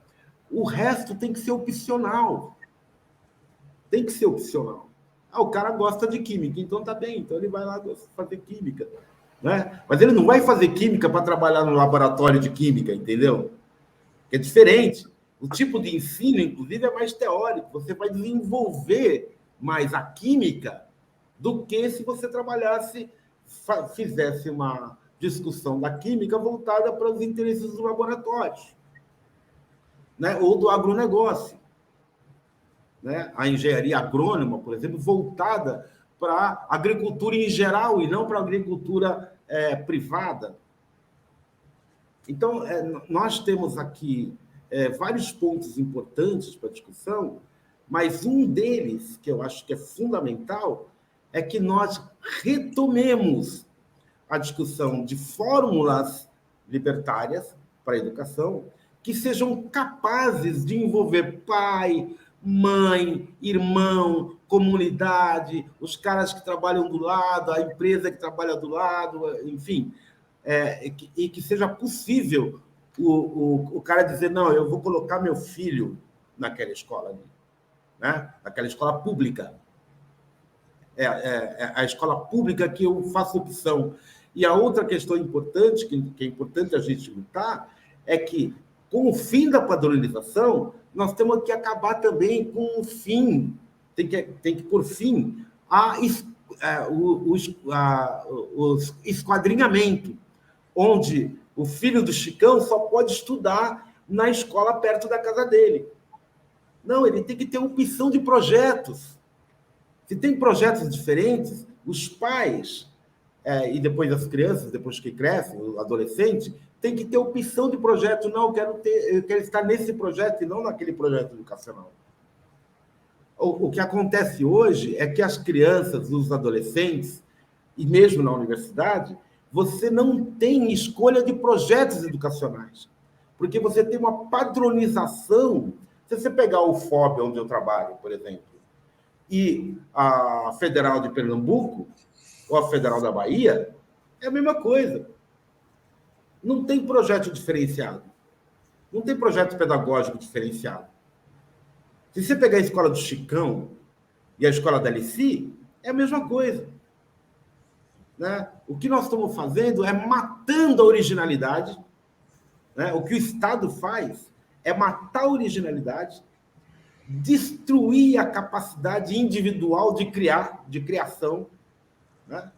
O resto tem que ser opcional. Tem que ser opcional. O cara gosta de química, então tá bem, então ele vai lá fazer química, né? Mas ele não vai fazer química para trabalhar no laboratório de química, entendeu? É diferente. O tipo de ensino, inclusive, é mais teórico. Você vai desenvolver mais a química do que se você fizesse uma discussão da química voltada para os interesses dos laboratórios, né? Ou do agronegócio. Né? A engenharia agrônoma, por exemplo, voltada para a agricultura em geral e não para a agricultura privada. Então, nós temos aqui vários pontos importantes para a discussão, mas um deles, que eu acho que é fundamental, é que nós retomemos a discussão de fórmulas libertárias para a educação que sejam capazes de envolver pai, mãe, irmão, comunidade, os caras que trabalham do lado, a empresa que trabalha do lado, enfim, e que seja possível o cara dizer, não, eu vou colocar meu filho naquela escola ali, né? Naquela escola pública. É a escola pública que eu faço opção. E a outra questão importante, que é importante a gente lutar, é que, com o fim da padronização, nós temos que acabar também com o fim, tem que pôr fim o esquadrinhamento, onde o filho do Chicão só pode estudar na escola perto da casa dele. Não, ele tem que ter opção de projetos. Se tem projetos diferentes, os pais, e depois as crianças, depois que crescem, o adolescente, tem que ter opção de projeto. Não, eu quero estar nesse projeto e não naquele projeto educacional. O que acontece hoje é que as crianças, os adolescentes, e mesmo na universidade, você não tem escolha de projetos educacionais, porque você tem uma padronização. Se você pegar o FOB, onde eu trabalho, por exemplo, e a Federal de Pernambuco, ou a Federal da Bahia, é a mesma coisa. Não tem projeto diferenciado. Não tem projeto pedagógico diferenciado. Se você pegar a escola do Chicão e a escola da Alici, é a mesma coisa. Né? O que nós estamos fazendo é matando a originalidade. Né? O que o Estado faz é matar a originalidade, destruir a capacidade individual de criação, né?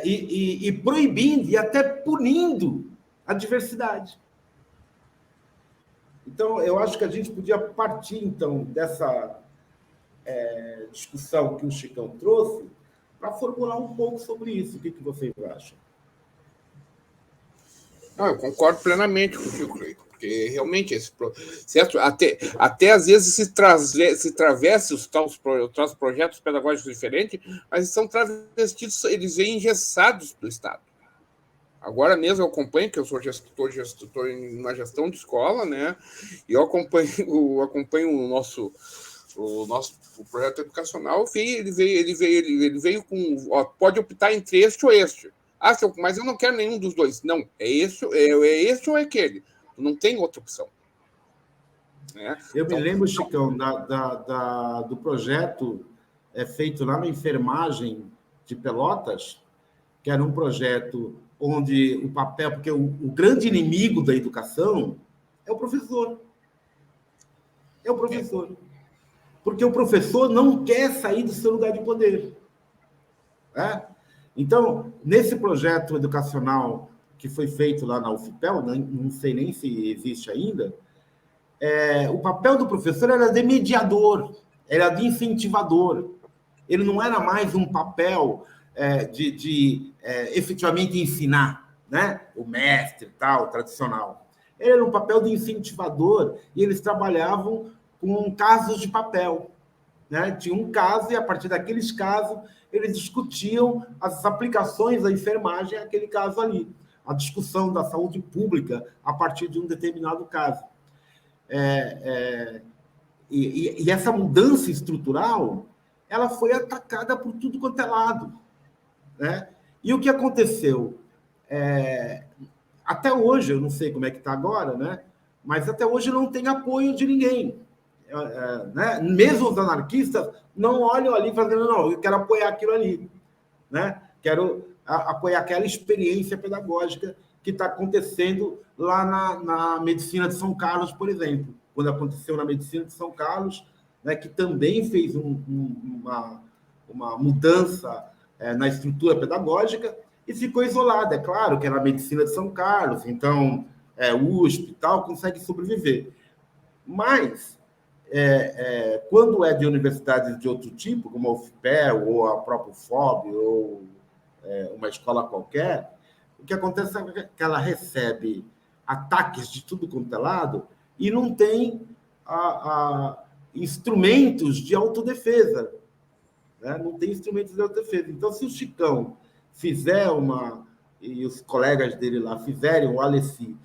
E proibindo e até punindo a diversidade. Então, eu acho que a gente podia partir, então, dessa discussão que o Chicão trouxe para formular um pouco sobre isso. O que vocês acham? Não, eu concordo plenamente com o Cleiton, porque realmente certo? Até às vezes se travesse os tais projetos pedagógicos diferentes, mas são travestidos, eles vêm engessados do Estado. Agora mesmo eu acompanho, que eu sou gestor em uma gestão de escola, né? E eu acompanho o projeto educacional. Ele veio com, pode optar entre este ou este. Mas eu não quero nenhum dos dois. Não, é esse ou é aquele. Não tem outra opção. Né? Eu me lembro, Chicão, do projeto feito lá na enfermagem de Pelotas, que era um projeto onde o papel... Porque o grande inimigo da educação é o professor. É o professor. Porque o professor não quer sair do seu lugar de poder. Né? Então, nesse projeto educacional que foi feito lá na UFPEL, não sei nem se existe ainda, o papel do professor era de mediador, era de incentivador. Ele não era mais um papel de efetivamente ensinar, né? O mestre, tal, tradicional. Ele era um papel de incentivador e eles trabalhavam com casos de papel. Né? Tinha um caso e, a partir daqueles casos, eles discutiam as aplicações da enfermagem àquele caso ali, a discussão da saúde pública a partir de um determinado caso. E essa mudança estrutural, ela foi atacada por tudo quanto é lado. Né? E o que aconteceu? Até hoje, eu não sei como é que está agora, né? Mas até hoje não tem apoio de ninguém. Né? Mesmo os anarquistas não olham ali fazendo, não, eu quero apoiar aquilo ali. Né? Quero apoiar aquela experiência pedagógica que está acontecendo lá na medicina de São Carlos, por exemplo. Quando aconteceu na medicina de São Carlos, né, que também fez uma mudança na estrutura pedagógica e ficou isolada. É claro que era a medicina de São Carlos, então USP e tal, consegue sobreviver. Mas, quando é de universidades de outro tipo, como a UFPEL, ou a própria UFOB, ou uma escola qualquer, o que acontece é que ela recebe ataques de tudo quanto é lado e não tem instrumentos de autodefesa. Né? Não tem instrumentos de autodefesa. Então, se o Chicão fizer e os colegas dele lá fizerem, o Alessi,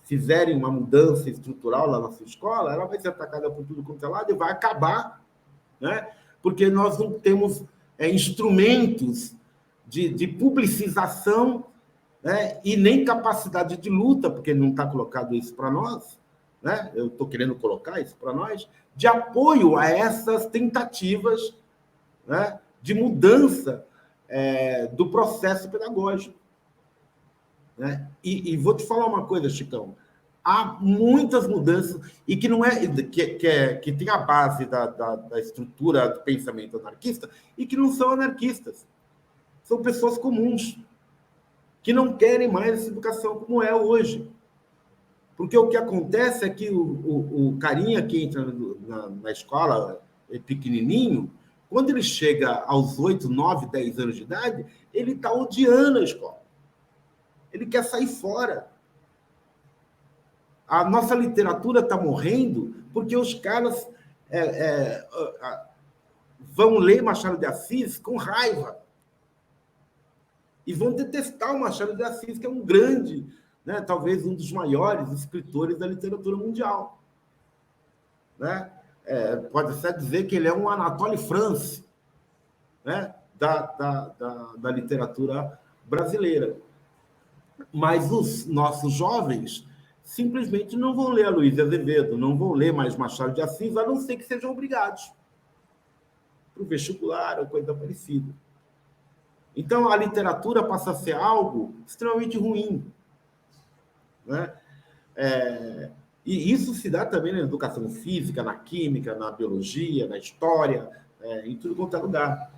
fizerem uma mudança estrutural lá na sua escola, ela vai ser atacada por tudo quanto é lado e vai acabar, né? Porque nós não temos instrumentos de publicização, né? E nem capacidade de luta, porque não está colocado isso para nós, né? Eu estou querendo colocar isso para nós, de apoio a essas tentativas, né? De mudança do processo pedagógico. Né? E vou te falar uma coisa, Chicão. Há muitas mudanças, e que não que tem a base da estrutura do pensamento anarquista, e que não são anarquistas. São pessoas comuns, que não querem mais essa educação como é hoje. Porque o que acontece é que o carinha que entra na escola pequenininho, quando ele chega aos 8, 9, 10 anos de idade, ele está odiando a escola. Ele quer sair fora. A nossa literatura está morrendo porque os caras vão ler Machado de Assis com raiva. E vão detestar o Machado de Assis, que é um grande, né, talvez um dos maiores escritores da literatura mundial. Né? Pode até dizer que ele é um Anatole France, né, da literatura brasileira. Mas os nossos jovens simplesmente não vão ler a Luiz Azevedo, não vão ler mais Machado de Assis, a não ser que sejam obrigados para o vestibular ou coisa parecida. Então, a literatura passa a ser algo extremamente ruim. Né? E isso se dá também na educação física, na química, na biologia, na história, em tudo quanto é lugar.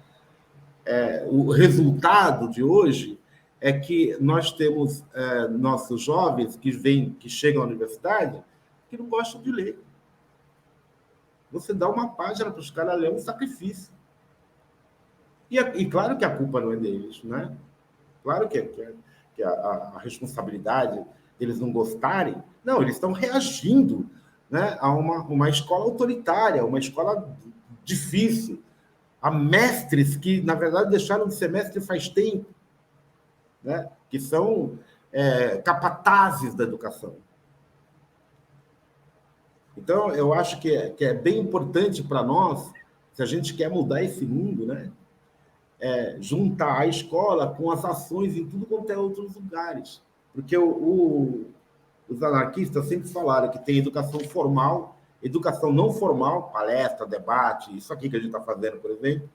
O resultado de hoje é que nós temos nossos jovens que chegam à universidade que não gostam de ler. Você dá uma página para os caras ler um sacrifício. E claro que a culpa não é deles, né? Claro que a responsabilidade deles não gostarem. Não, eles estão reagindo, né, a uma escola autoritária, uma escola difícil, a mestres que, na verdade, deixaram de ser mestres faz tempo, né? Que são capatazes da educação. Então, eu acho que é bem importante para nós, se a gente quer mudar esse mundo, né, juntar a escola com as ações em tudo quanto é outros lugares. Porque os anarquistas sempre falaram que tem educação formal, educação não formal, palestra, debate, isso aqui que a gente está fazendo, por exemplo,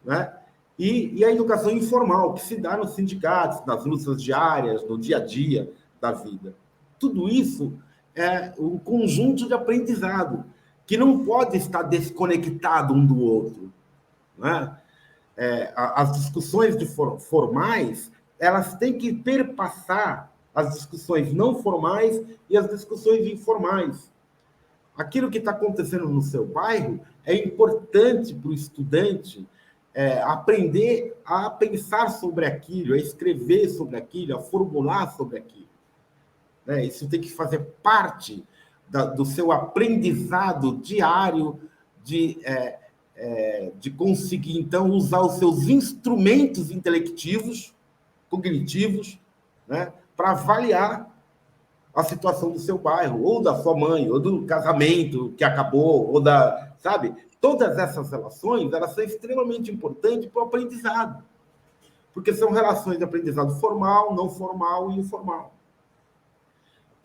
né? E a educação informal, que se dá nos sindicatos, nas lutas diárias, no dia a dia da vida. Tudo isso é um conjunto de aprendizado que não pode estar desconectado um do outro, né? As discussões formais, elas têm que perpassar as discussões não formais e as discussões informais. Aquilo que está acontecendo no seu bairro é importante para o estudante aprender a pensar sobre aquilo, a escrever sobre aquilo, a formular sobre aquilo. Né? Isso tem que fazer parte do seu aprendizado diário de conseguir, então, usar os seus instrumentos intelectivos, cognitivos, né, para avaliar a situação do seu bairro, ou da sua mãe, ou do casamento que acabou, ou da... Sabe? Todas essas relações, elas são extremamente importantes para o aprendizado, porque são relações de aprendizado formal, não formal e informal.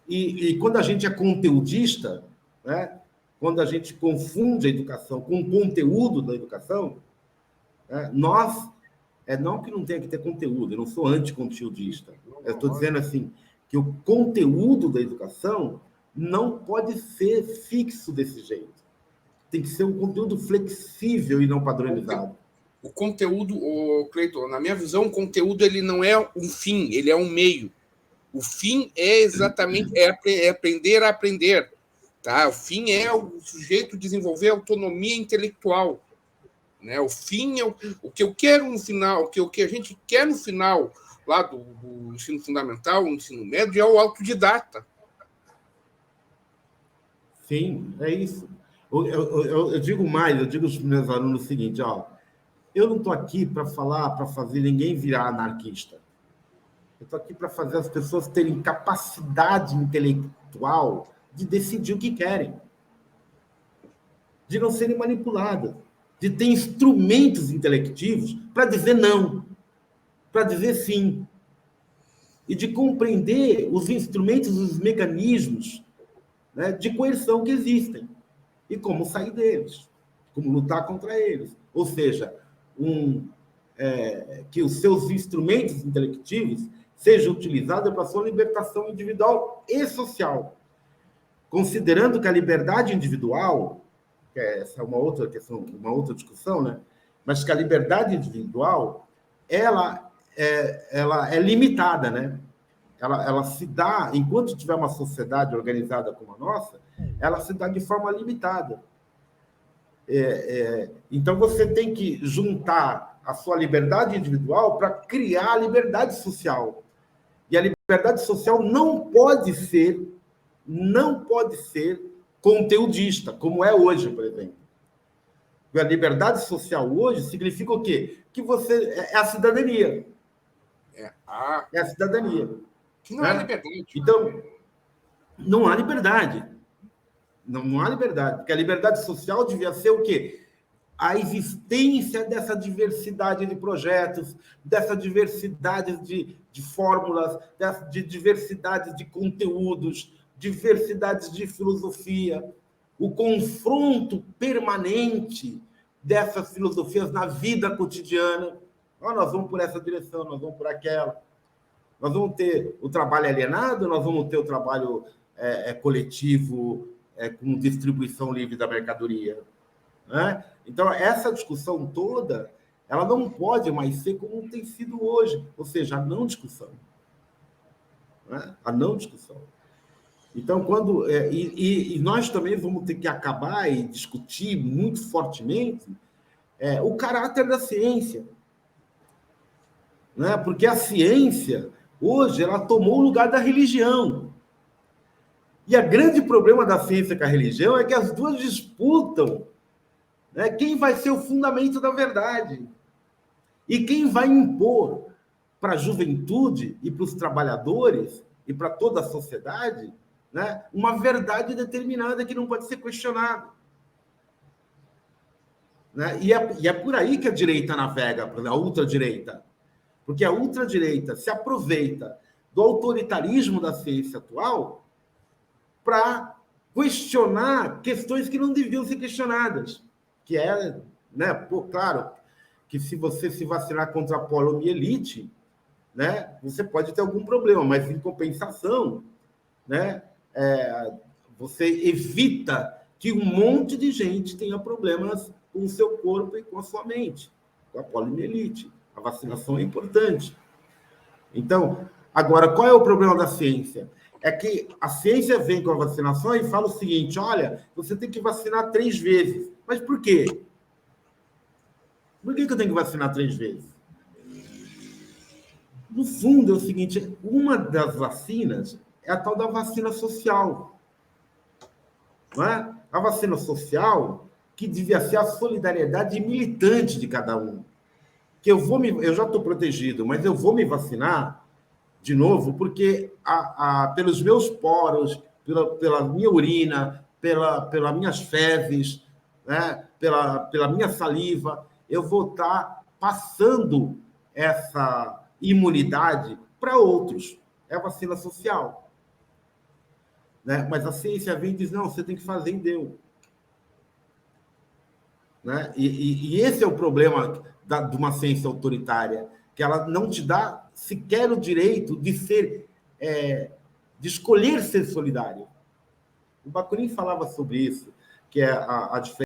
E quando a gente é conteudista, né, quando a gente confunde a educação com o conteúdo da educação, nós... não que não tenha que ter conteúdo, eu não sou anticonteudista. Eu estou dizendo assim, que o conteúdo da educação não pode ser fixo desse jeito. Tem que ser um conteúdo flexível e não padronizado. O conteúdo, Cleiton, na minha visão, o conteúdo ele não é um fim, ele é um meio. O fim é exatamente aprender a aprender. Tá? O fim é o sujeito desenvolver autonomia intelectual. Né? O fim é o que eu quero no final, o que a gente quer no final lá do ensino fundamental, do ensino médio, é o autodidata. Sim, é isso. Eu digo mais, eu digo aos meus alunos o seguinte, eu não estou aqui para fazer ninguém virar anarquista. Eu estou aqui para fazer as pessoas terem capacidade intelectual de decidir o que querem, de não serem manipuladas, de ter instrumentos intelectivos para dizer não, para dizer sim, e de compreender os instrumentos, os mecanismos, né, de coerção que existem e como sair deles, como lutar contra eles. Ou seja, que os seus instrumentos intelectivos sejam utilizados para a sua libertação individual e social, considerando que a liberdade individual, essa é uma outra questão, uma outra discussão, né? Mas que a liberdade individual ela é limitada, né? Ela se dá, enquanto tiver uma sociedade organizada como a nossa, ela se dá de forma limitada. Então, você tem que juntar a sua liberdade individual para criar a liberdade social. E a liberdade social não pode ser conteudista, como é hoje, por exemplo. A liberdade social hoje significa o quê? Que você é a cidadania. É a cidadania. Que não é liberdade. Então, não há liberdade. Não há liberdade. Porque a liberdade social devia ser o quê? A existência dessa diversidade de projetos, dessa diversidade de fórmulas, de diversidade de conteúdos, diversidades de filosofia, o confronto permanente dessas filosofias na vida cotidiana. Nós vamos por essa direção, nós vamos por aquela. Nós vamos ter o trabalho alienado, nós vamos ter o trabalho coletivo, com distribuição livre da mercadoria. Né? Então, essa discussão toda, ela não pode mais ser como tem sido hoje, ou seja, a não discussão. Né? A não discussão. Então, e nós também vamos ter que acabar e discutir muito fortemente o caráter da ciência. Né? Porque a ciência, hoje, ela tomou o lugar da religião. E o grande problema da ciência com a religião é que as duas disputam, né, quem vai ser o fundamento da verdade. E quem vai impor para a juventude e para os trabalhadores e para toda a sociedade, né, uma verdade determinada que não pode ser questionada. né? E é por aí que a direita navega, a ultradireita. Porque a ultradireita se aproveita do autoritarismo da ciência atual para questionar questões que não deviam ser questionadas. Que é, né, pô, claro, que se você se vacinar contra a poliomielite, né, você pode ter algum problema, mas em compensação, né, você evita que um monte de gente tenha problemas com o seu corpo e com a sua mente, com a poliomielite. A vacinação é importante. Então, agora, qual é o problema da ciência? É que a ciência vem com a vacinação e fala o seguinte: olha, você tem que vacinar 3 vezes. Mas por quê? Por que eu tenho que vacinar 3 vezes? No fundo, é o seguinte: uma das vacinas é a tal da vacina social. Não é? A vacina social, que devia ser a solidariedade militante de cada um. Que eu já estou protegido, mas eu vou me vacinar de novo, porque pelos meus poros, pela minha urina, pelas minhas fezes, né, pela minha saliva, eu vou estar passando essa imunidade para outros. É a vacina social. Né? Mas a ciência vem e diz, não, você tem que fazer em Deus. Né? E esse é o problema de uma ciência autoritária, que ela não te dá sequer o direito de ser, de escolher ser solidário. O Bakunin falava sobre isso, que é a diferença